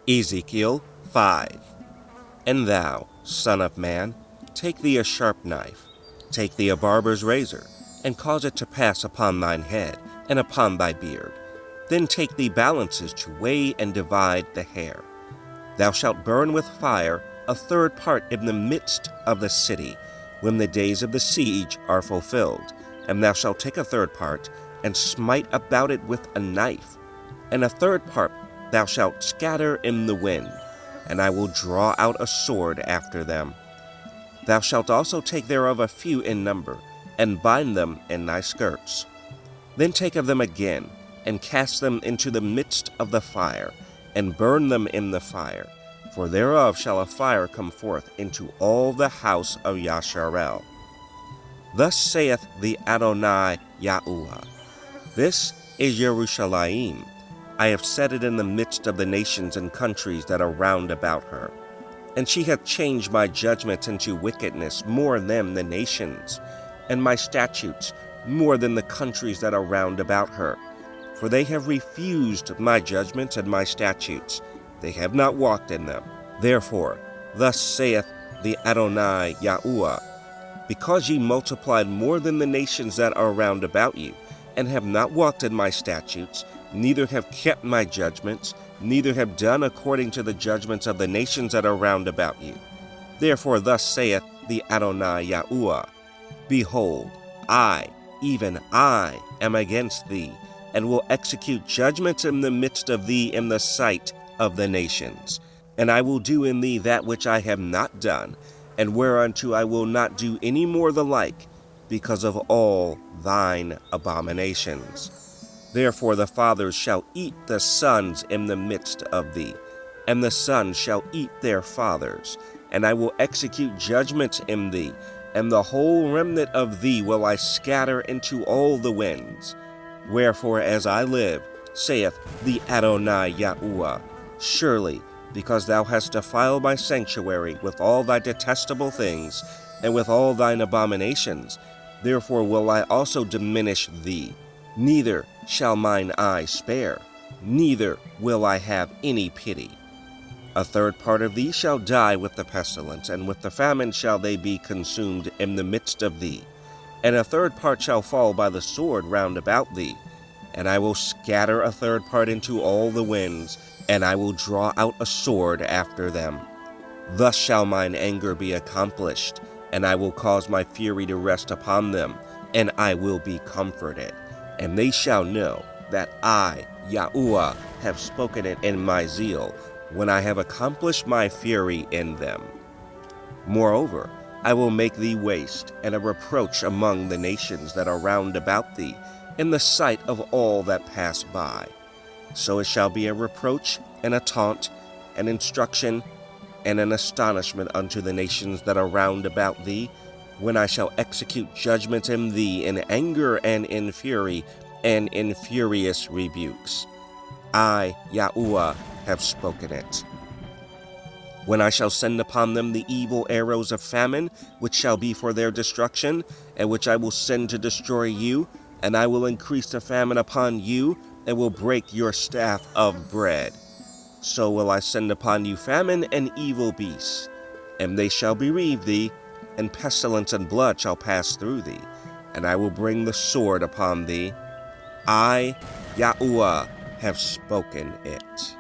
Ezekiel 5. And thou, son of man, take thee a sharp knife, take thee a barber's razor, and cause it to pass upon thine head, and upon thy beard. Then take thee balances to weigh and divide the hair. Thou shalt burn with fire a third part in the midst of the city, when the days of the siege are fulfilled. And thou shalt take a third part, and smite about it with a knife, and a third part thou shalt scatter in the wind, and I will draw out a sword after them. Thou shalt also take thereof a few in number, and bind them in thy skirts. Then take of them again, and cast them into the midst of the fire, and burn them in the fire, for thereof shall a fire come forth into all the house of Yasharel. Thus saith the Adonai Yahuwah, This is Jerusalem. I have set it in the midst of the nations and countries that are round about her. And she hath changed my judgments into wickedness more than the nations, and my statutes more than the countries that are round about her. For they have refused my judgments and my statutes. They have not walked in them. Therefore, thus saith the Adonai Yahuwah, because ye multiplied more than the nations that are round about you, and have not walked in my statutes, neither have kept my judgments, neither have done according to the judgments of the nations that are round about you. Therefore thus saith the Adonai Yahuwah, Behold, I, even I, am against thee, and will execute judgments in the midst of thee in the sight of the nations. And I will do in thee that which I have not done, and whereunto I will not do any more the like, because of all thine abominations. Therefore the fathers shall eat the sons in the midst of thee, and the sons shall eat their fathers, and I will execute judgments in thee, and the whole remnant of thee will I scatter into all the winds. Wherefore as I live, saith the Adonai Yahuwah, surely, because thou hast defiled my sanctuary with all thy detestable things, and with all thine abominations, therefore will I also diminish thee. Neither shall mine eye spare, neither will I have any pity. A third part of thee shall die with the pestilence, and with the famine shall they be consumed in the midst of thee. And a third part shall fall by the sword round about thee. And I will scatter a third part into all the winds, and I will draw out a sword after them. Thus shall mine anger be accomplished, and I will cause my fury to rest upon them, and I will be comforted. And they shall know that I, Yahuwah, have spoken it in my zeal, when I have accomplished my fury in them. Moreover, I will make thee waste, and a reproach among the nations that are round about thee, in the sight of all that pass by. So it shall be a reproach, and a taunt, an instruction, and an astonishment unto the nations that are round about thee, when I shall execute judgment in thee in anger and in fury, and in furious rebukes. I, Yahuwah, have spoken it. When I shall send upon them the evil arrows of famine, which shall be for their destruction, and which I will send to destroy you, and I will increase the famine upon you, and will break your staff of bread. So will I send upon you famine and evil beasts, and they shall bereave thee, and pestilence and blood shall pass through thee, and I will bring the sword upon thee. I, Yahuwah, have spoken it.